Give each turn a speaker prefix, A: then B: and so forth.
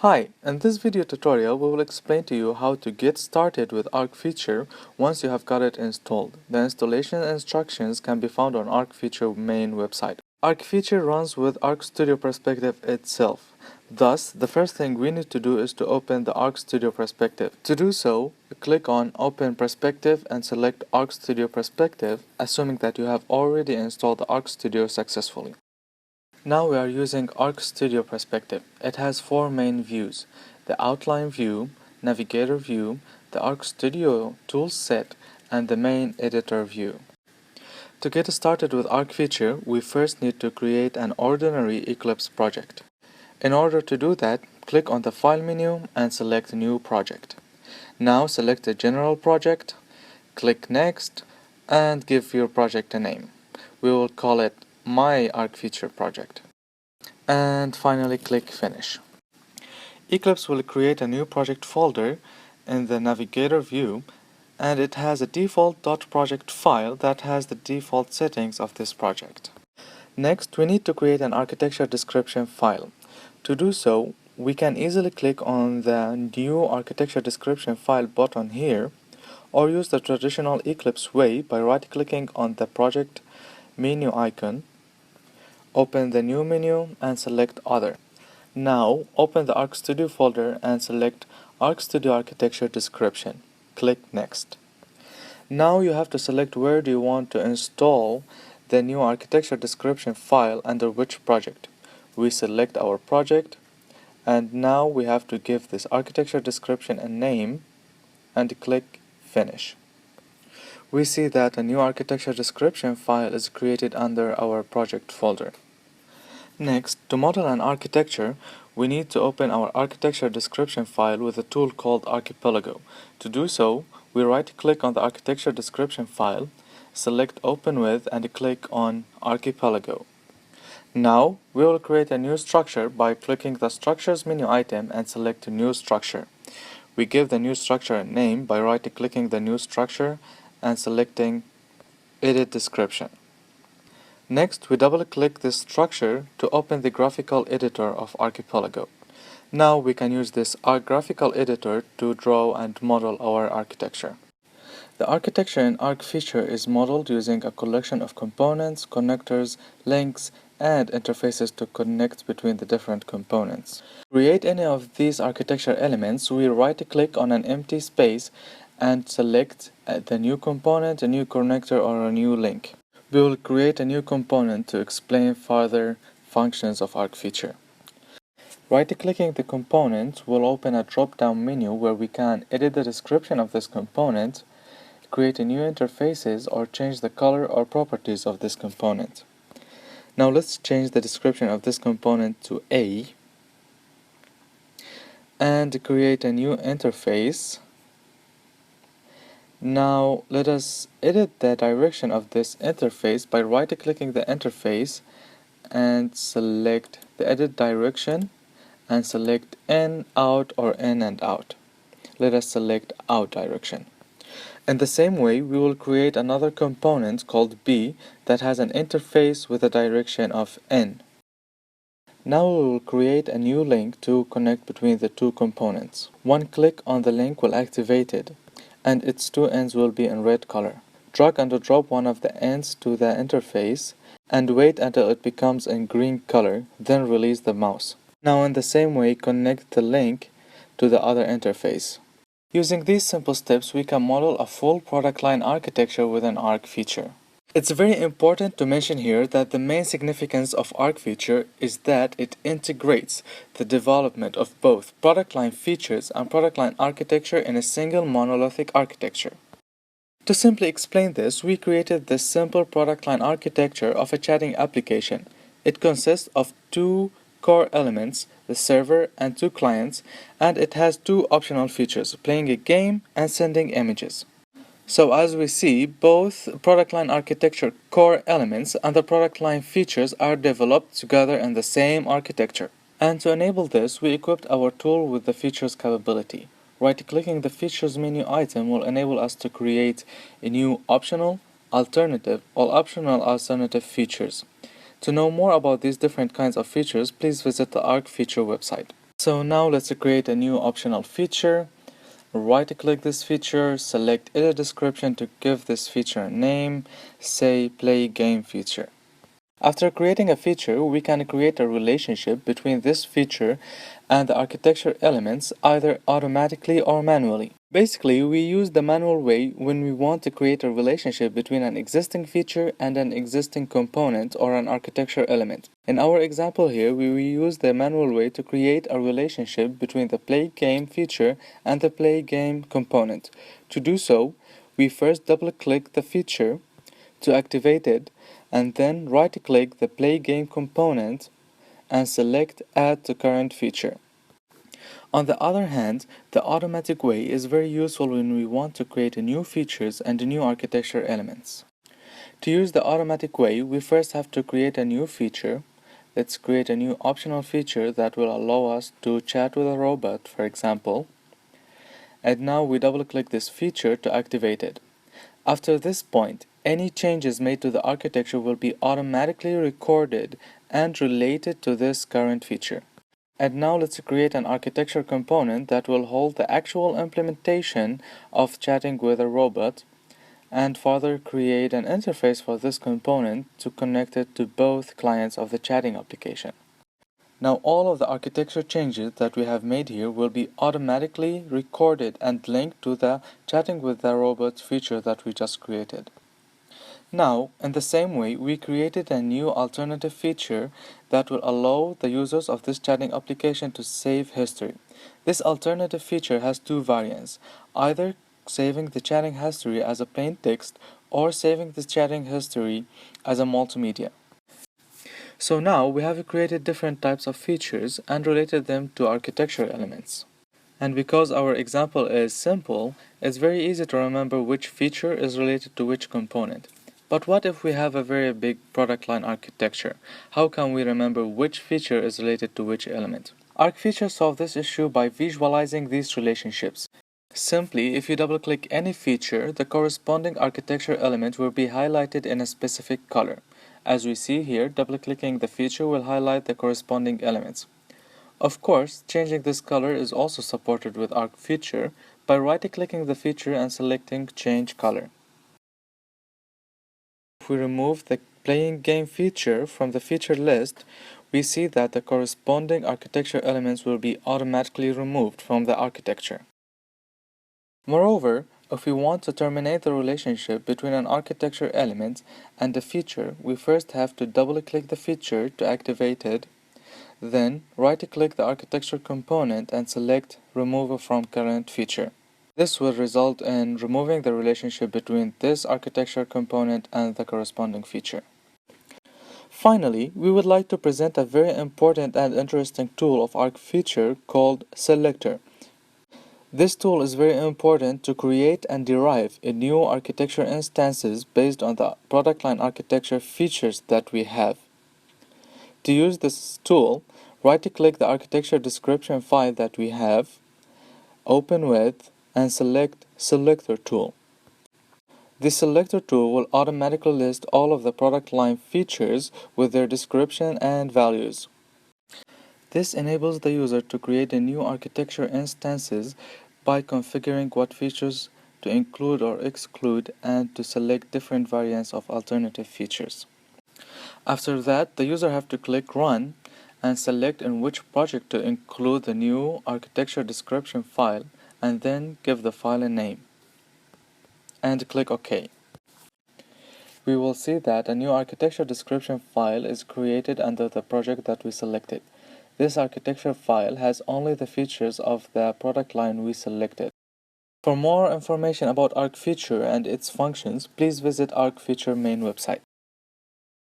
A: Hi, in this video tutorial we will explain to you how to get started with ArchFeature once you have got it installed. The installation instructions can be found on ArchFeature main website. ArchFeature runs with ArchStudio Perspective itself. Thus, the first thing we need to do is to open the ArchStudio Perspective. To do so, click on Open Perspective and select ArchStudio Perspective, assuming that you have already installed the ArchStudio successfully. Now we are using ArchStudio Perspective. It has four main views: the outline view, navigator view, the ArchStudio tool set, and the main editor view. To get started with ArchFeature, we first need to create an ordinary Eclipse project. In order to do that, click on the File menu and select New Project. Now select the General Project, click Next, and give your project a name. We will call it My ArchFeature Project. And finally click Finish. Eclipse will create a new project folder in the navigator view, and it has a default .project file that has the default settings of this project. Next, we need to create an architecture description file. To do so, we can easily click on the New Architecture Description File button here, or use the traditional Eclipse way by right-clicking on the project menu icon, open the new menu and select Other. Now, open the ArchStudio folder and select ArchStudio Architecture Description. Click Next. Now you have to select where do you want to install the new architecture description file under which project. We select our project, and now we have to give this architecture description a name and click Finish. We see that a new architecture description file is created under our project folder. Next, to model an architecture, we need to open our architecture description file with a tool called Archipelago. To do so, we right-click on the architecture description file, select Open With, and click on Archipelago. Now, we will create a new structure by clicking the Structures menu item and select New Structure. We give the new structure a name by right-clicking the new structure and selecting Edit Description. Next, we double-click this structure to open the graphical editor of Archipelago. Now we can use this graphical editor to draw and model our architecture. The architecture in ArchFeature is modeled using a collection of components, connectors, links, and interfaces to connect between the different components. To create any of these architecture elements, we right-click on an empty space and select the new component, a new connector, or a new link. We will create a new component to explain further functions of ArchFeature. Right-clicking the component will open a drop-down menu where we can edit the description of this component, create a new interfaces, or change the color or properties of this component. Now let's change the description of this component to A and create a new interface. Now let us edit the direction of this interface by right-clicking the interface and select the edit direction and select in, out, or in and out. Let us select out direction. In the same way, we will create another component called B that has an interface with a direction of in. Now we will create a new link to connect between the two components. One click on the link will activate it, and its two ends will be in red color. Drag and drop one of the ends to the interface and wait until it becomes in green color, then release the mouse. Now in the same way, connect the link to the other interface. Using these simple steps, we can model a full product line architecture with an ArchFeature. It's very important to mention here that the main significance of ArchFeature is that it integrates the development of both product line features and product line architecture in a single monolithic architecture. To simply explain this, we created this simple product line architecture of a chatting application. It consists of two core elements, the server and two clients, and it has two optional features, playing a game and sending images. So as we see, both product line architecture core elements and the product line features are developed together in the same architecture. And to enable this, we equipped our tool with the features capability. Right-clicking the features menu item will enable us to create a new optional, alternative, or optional alternative features. To know more about these different kinds of features, please visit the ArchFeature website. So now let's create a new optional feature. Right-click this feature, select edit description to give this feature a name, say play game feature. After creating a feature, we can create a relationship between this feature and the architecture elements either automatically or manually. Basically, we use the manual way when we want to create a relationship between an existing feature and an existing component or an architecture element. In our example here, we will use the manual way to create a relationship between the play game feature and the play game component. To do so, we first double-click the feature to activate it, and then right-click the Play Game component and select Add to Current Feature. On the other hand, the automatic way is very useful when we want to create new features and new architecture elements. To use the automatic way, we first have to create a new feature. Let's create a new optional feature that will allow us to chat with a robot, for example. And now we double-click this feature to activate it. After this point, any changes made to the architecture will be automatically recorded and related to this current feature. And now let's create an architecture component that will hold the actual implementation of chatting with a robot, and further create an interface for this component to connect it to both clients of the chatting application. Now all of the architecture changes that we have made here will be automatically recorded and linked to the chatting with the robot feature that we just created. Now, in the same way, we created a new alternative feature that will allow the users of this chatting application to save history. This alternative feature has two variants, either saving the chatting history as a plain text or saving the chatting history as a multimedia. So now we have created different types of features and related them to architecture elements. And because our example is simple, it's very easy to remember which feature is related to which component. But what if we have a very big product line architecture? How can we remember which feature is related to which element? ArchFeature solves this issue by visualizing these relationships. Simply, if you double-click any feature, the corresponding architecture element will be highlighted in a specific color. As we see here, double-clicking the feature will highlight the corresponding elements. Of course, changing this color is also supported with ArchFeature by right-clicking the feature and selecting Change Color. If we remove the Playing Game feature from the feature list, we see that the corresponding architecture elements will be automatically removed from the architecture. Moreover, if we want to terminate the relationship between an architecture element and a feature, we first have to double-click the feature to activate it, then right-click the architecture component and select Remove from Current Feature. This will result in removing the relationship between this architecture component and the corresponding feature. Finally, we would like to present a very important and interesting tool of ArchFeature called Selector. This tool is very important to create and derive a new architecture instances based on the product line architecture features that we have. To use this tool, right-click the architecture description file that we have, open with, and select Selector Tool. The Selector Tool will automatically list all of the product line features with their description and values. This enables the user to create a new architecture instances by configuring what features to include or exclude and to select different variants of alternative features. After that, the user have to click Run and select in which project to include the new architecture description file and then give the file a name and click OK. We will see that a new architecture description file is created under the project that we selected. This architecture file has only the features of the product line we selected. For more information about ArchFeature and its functions, please visit ArchFeature main website.